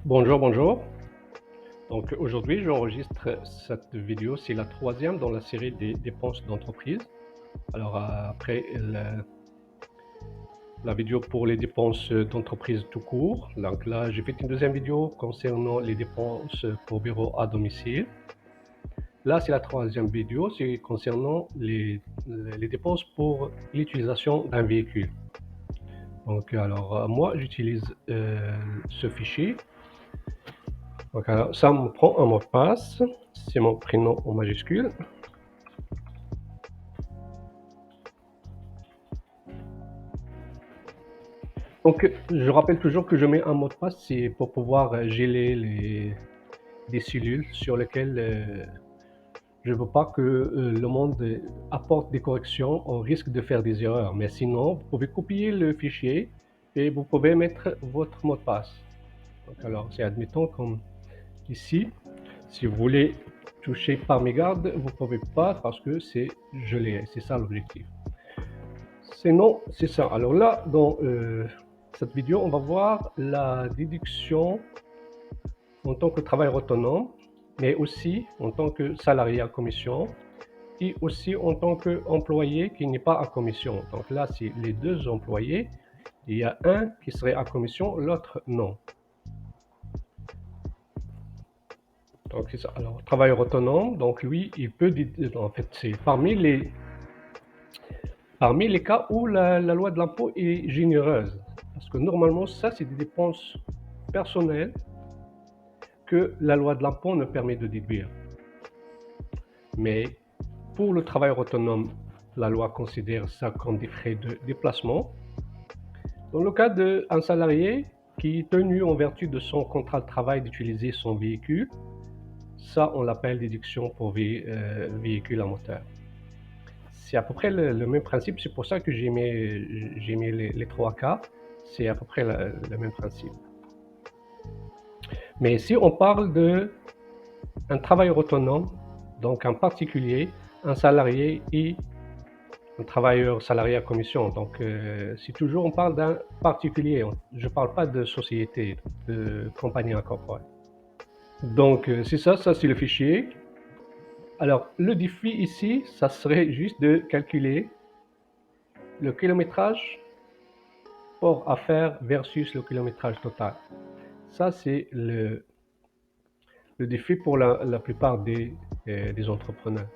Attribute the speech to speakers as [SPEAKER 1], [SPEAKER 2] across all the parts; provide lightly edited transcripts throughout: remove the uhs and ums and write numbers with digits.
[SPEAKER 1] Bonjour, bonjour. Donc aujourd'hui, j'enregistre cette vidéo, c'est la troisième dans la série des dépenses d'entreprise. Alors après la vidéo pour les dépenses d'entreprise tout court, donc là j'ai fait une deuxième vidéo concernant les dépenses pour bureau à domicile. Là c'est la troisième vidéo, c'est concernant les dépenses pour l'utilisation d'un véhicule. Donc alors moi j'utilise ce fichier. Donc alors, ça me prend un mot de passe, c'est mon prénom en majuscule. Donc je rappelle toujours que je mets un mot de passe, c'est pour pouvoir geler des cellules sur lesquelles je ne veux pas que le monde apporte des corrections, on risque de faire des erreurs. Mais sinon, vous pouvez copier le fichier et vous pouvez mettre votre mot de passe. Donc, alors, c'est admettons comme ici, si vous voulez toucher par mégarde, vous ne pouvez pas parce que c'est gelé, c'est ça l'objectif. Sinon, c'est ça. Alors là, dans cette vidéo, on va voir la déduction en tant que travailleur autonome, mais aussi en tant que salarié à commission et aussi en tant qu'employé qui n'est pas à commission. Donc là, c'est les deux employés. Il y a un qui serait à commission, l'autre non. Donc c'est ça. Alors, travailleur autonome, donc lui, il peut, en fait, c'est parmi les cas où la loi de l'impôt est généreuse. Parce que normalement, ça, c'est des dépenses personnelles que la loi de l'impôt ne permet de déduire. Mais pour le travailleur autonome, la loi considère ça comme des frais de déplacement. Dans le cas d'un salarié qui est tenu en vertu de son contrat de travail d'utiliser son véhicule, ça on l'appelle déduction pour véhicule à moteur. C'est à peu près le même principe, c'est pour ça que j'ai mis les trois cas, c'est à peu près le même principe. Mais si on parle d'un travailleur autonome, donc un particulier, un salarié et un travailleur salarié à commission. Donc, si toujours on parle d'un particulier, je ne parle pas de société, de compagnie incorporée. Donc, c'est ça c'est le fichier. Alors, le défi ici, ça serait juste de calculer le kilométrage hors affaires versus le kilométrage total. Ça, c'est le défi pour la plupart des entrepreneurs.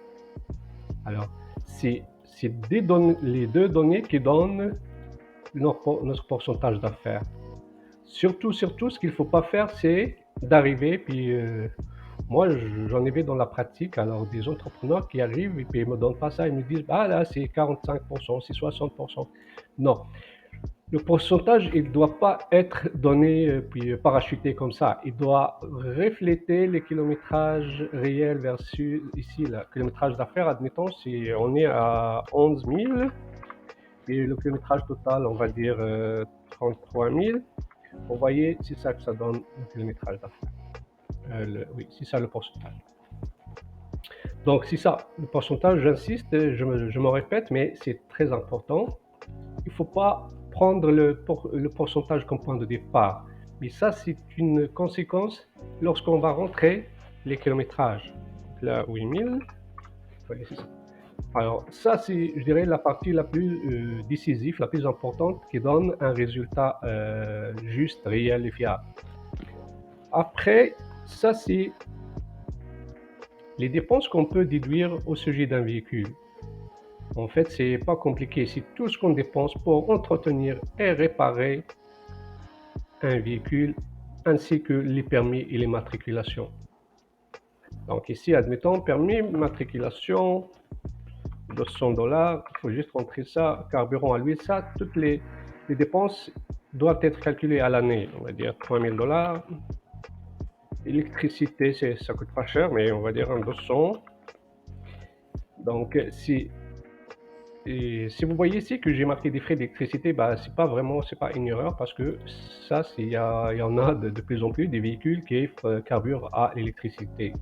[SPEAKER 1] Alors, c'est les deux données qui donnent notre pourcentage d'affaires. Surtout, ce qu'il ne faut pas faire, c'est d'arriver, puis moi, j'en ai vu dans la pratique, alors des entrepreneurs qui arrivent et puis ils ne me donnent pas ça, ils me disent, ah là, c'est 45%, c'est 60%. Non, le pourcentage, il ne doit pas être donné puis parachuté comme ça. Il doit refléter les kilométrages réels versus ici, le kilométrage d'affaires. Admettons, si on est à 11 000 et le kilométrage total, on va dire 33 000. Vous voyez, c'est ça que ça donne le kilométrage d'affaires. Oui, c'est ça le pourcentage. Donc, c'est ça, le pourcentage, j'insiste, je me répète, mais c'est très important. Il ne faut pas prendre le pourcentage comme point de départ. Mais ça, c'est une conséquence lorsqu'on va rentrer les kilométrages. Donc là, 8000, voyez, c'est ça. Alors, ça, c'est, je dirais, la partie la plus décisive, la plus importante, qui donne un résultat juste, réel et fiable. Après, ça, c'est les dépenses qu'on peut déduire au sujet d'un véhicule. En fait, c'est pas compliqué. C'est tout ce qu'on dépense pour entretenir et réparer un véhicule, ainsi que les permis et les matriculations. Donc ici, admettons, permis, matriculation, 200 $, il faut juste rentrer ça, carburant à l'huile, ça, toutes les dépenses doivent être calculées à l'année. On va dire 3000 $. Électricité, ça coûte pas cher, mais on va dire un 200. Donc, si vous voyez ici que j'ai marqué des frais d'électricité, bah, c'est pas une erreur parce que ça, il y en a de plus en plus des véhicules qui carburent à l'électricité.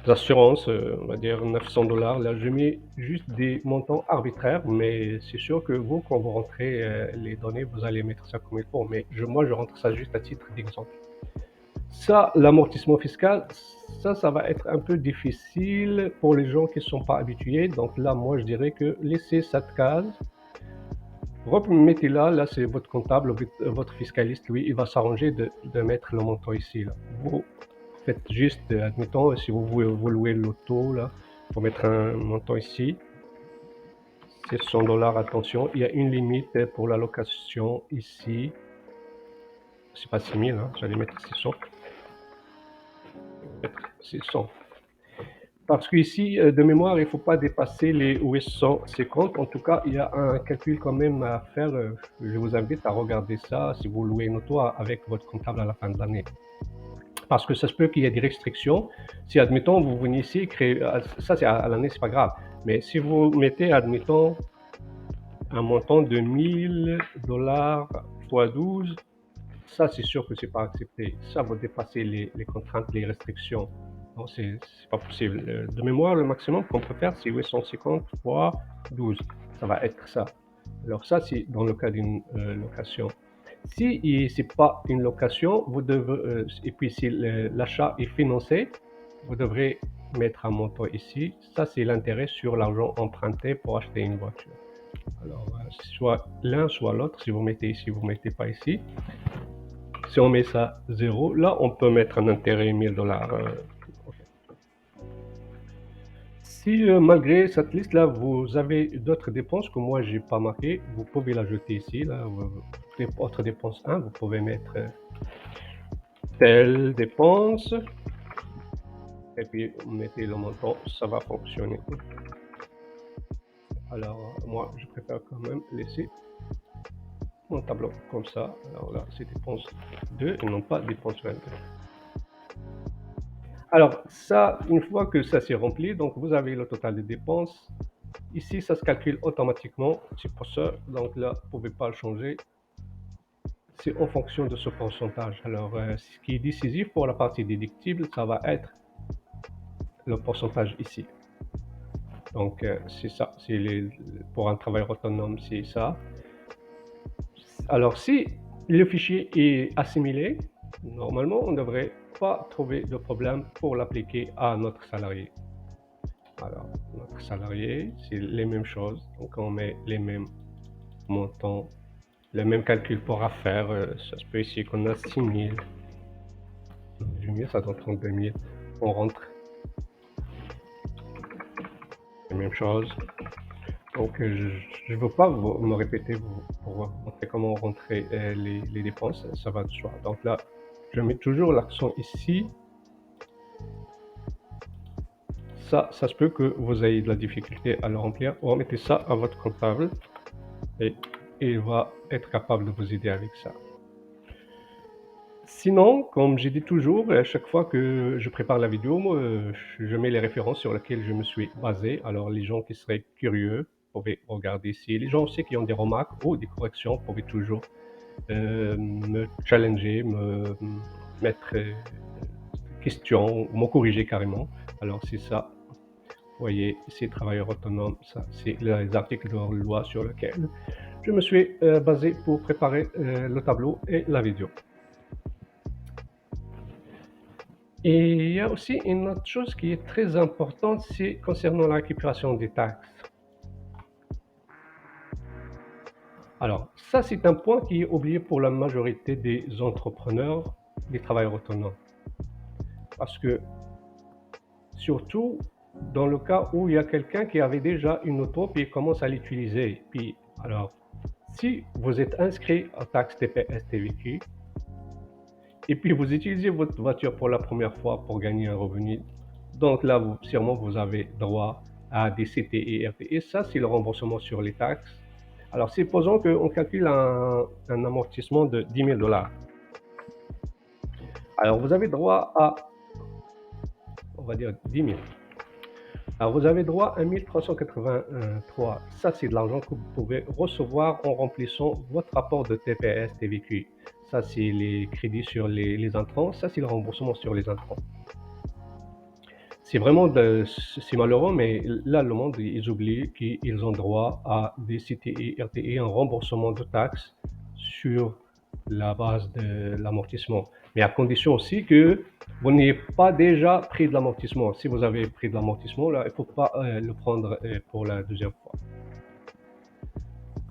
[SPEAKER 1] assurances, on va dire 900 $. Là, je mets juste des montants arbitraires, mais c'est sûr que vous, quand vous rentrez les données, vous allez mettre ça comme il faut. Mais moi, je rentre ça juste à titre d'exemple. Ça, l'amortissement fiscal, ça va être un peu difficile pour les gens qui ne sont pas habitués. Donc là, moi, je dirais que laissez cette case. Remettez-la, là, c'est votre comptable, votre fiscaliste, lui, il va s'arranger de mettre le montant ici. Là. Vous faites juste, admettons, si vous louez l'auto, là, il faut mettre un montant ici. C'est 100 $, attention, il y a une limite pour la location ici. C'est pas 6000, hein, j'allais mettre 600. Mettre 600. Parce qu'ici, de mémoire, il ne faut pas dépasser les 850. En tout cas, il y a un calcul quand même à faire. Je vous invite à regarder ça si vous louez une auto avec votre comptable à la fin de l'année. Parce que ça se peut qu'il y ait des restrictions. Si, admettons, vous venez ici, créer, ça c'est à l'année, c'est pas grave. Mais si vous mettez, admettons, un montant de 1000 $ x 12, ça c'est sûr que c'est pas accepté. Ça va dépasser les contraintes, les restrictions. Non, c'est pas possible. De mémoire, le maximum qu'on peut faire, c'est 850 fois 12. Ça va être ça. Alors ça, c'est dans le cas d'une location. Si c'est pas une location, vous devez, et puis si l'achat est financé, vous devrez mettre un montant ici. Ça, c'est l'intérêt sur l'argent emprunté pour acheter une voiture. Alors, soit l'un, soit l'autre. Si vous mettez ici, vous mettez pas ici. Si on met ça 0, là, on peut mettre un intérêt 1000 $. Si malgré cette liste-là, vous avez d'autres dépenses que moi, j'ai pas marqué, vous pouvez l'ajouter ici. Là, autres dépenses 1, vous pouvez mettre telle dépense. Et puis, vous mettez le montant, ça va fonctionner. Alors, moi, je préfère quand même laisser mon tableau comme ça. Alors là, c'est dépense 2 et non pas dépense 22. Alors, ça, une fois que ça s'est rempli, donc vous avez le total des dépenses. Ici, ça se calcule automatiquement. C'est pour ça, donc là, vous ne pouvez pas le changer. C'est en fonction de ce pourcentage. Alors, ce qui est décisif pour la partie déductible, ça va être le pourcentage ici. Donc, c'est ça. Pour un travailleur autonome, c'est ça. Alors, si le fichier est assimilé, normalement, on ne devrait pas trouver de problème pour l'appliquer à notre salarié. Alors, notre salarié, c'est les mêmes choses. Donc, on met les mêmes montants, le même calcul pourra faire. Ça se peut ici qu'on a 6000. Du mieux, ça doit prendre 2000. On rentre. La même chose. Donc, je ne veux pas me répéter pour montrer comment rentrer les dépenses. Ça va de soi. Donc là, je mets toujours l'accent ici. Ça se peut que vous ayez de la difficulté à le remplir. Remettez ça à votre comptable et il va être capable de vous aider avec ça. Sinon, comme j'ai dit toujours, à chaque fois que je prépare la vidéo, je mets les références sur lesquelles je me suis basé. Alors, les gens qui seraient curieux pouvaient regarder ici. Les gens aussi qui ont des remarques ou des corrections pouvaient toujours me challenger, me mettre questions, me corriger carrément. Alors, c'est ça. Vous voyez, ici, travailleurs autonomes, ça, c'est les articles de loi sur lesquels je me suis basé pour préparer le tableau et la vidéo. Et il y a aussi une autre chose qui est très importante, c'est concernant la récupération des taxes. Alors, ça, c'est un point qui est oublié pour la majorité des entrepreneurs, des travailleurs autonomes. Parce que, surtout, dans le cas où il y a quelqu'un qui avait déjà une auto, puis il commence à l'utiliser. Puis, alors, si vous êtes inscrit à taxe TPS TVQ, et puis vous utilisez votre voiture pour la première fois pour gagner un revenu, donc là, sûrement, vous avez droit à des CT et RTE. Ça, c'est le remboursement sur les taxes. Alors, supposons qu'on calcule un amortissement de 10 000 $. Alors, vous avez droit à, on va dire, 10 000. Alors, vous avez droit à 1383. Ça, c'est de l'argent que vous pouvez recevoir en remplissant votre rapport de TPS TVQ. Ça, c'est les crédits sur les intrants. Ça, c'est le remboursement sur les intrants. C'est vraiment c'est malheureux, mais là, le monde, ils oublient qu'ils ont droit à des CTI, RTI, un remboursement de taxes sur la base de l'amortissement. Mais à condition aussi que vous n'ayez pas déjà pris de l'amortissement. Si vous avez pris de l'amortissement, là, il ne faut pas le prendre pour la deuxième fois.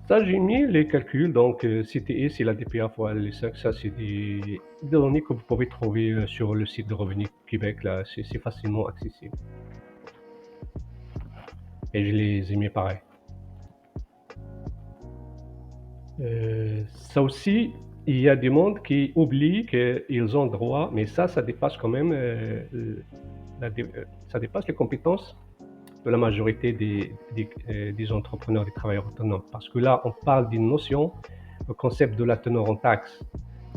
[SPEAKER 1] Ça, j'ai mis les calculs. Donc, CTI, c'est la DPA fois les 5. Ça, c'est des données que vous pouvez trouver sur le site de Revenu Québec. Là, c'est facilement accessible. Et je les ai mis pareil. Ça aussi, il y a du monde qui oublie qu'ils ont droit, mais ça dépasse quand même, ça dépasse les compétences de la majorité des entrepreneurs, des travailleurs autonomes. Parce que là, on parle d'une notion, le concept de la teneur en taxe.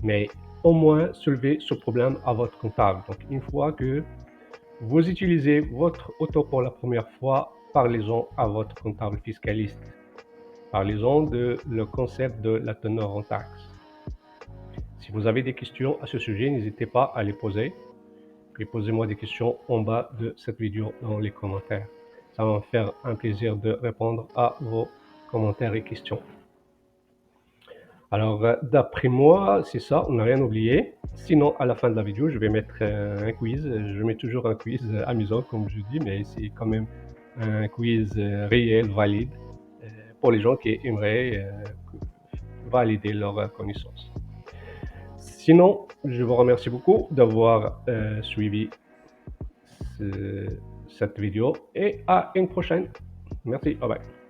[SPEAKER 1] Mais au moins, soulevez ce problème à votre comptable. Donc, une fois que vous utilisez votre auto pour la première fois, parlez-en à votre comptable fiscaliste. Parlez-en de le concept de la teneur en taxe. Si vous avez des questions à ce sujet, n'hésitez pas à les poser. Et posez-moi des questions en bas de cette vidéo dans les commentaires. Ça va me faire un plaisir de répondre à vos commentaires et questions. Alors, d'après moi, c'est ça, on n'a rien oublié. Sinon, à la fin de la vidéo, je vais mettre un quiz. Je mets toujours un quiz amusant, comme je dis, mais c'est quand même un quiz réel, valide, pour les gens qui aimeraient valider leurs connaissances. Sinon, je vous remercie beaucoup d'avoir suivi cette vidéo et à une prochaine. Merci, bye bye.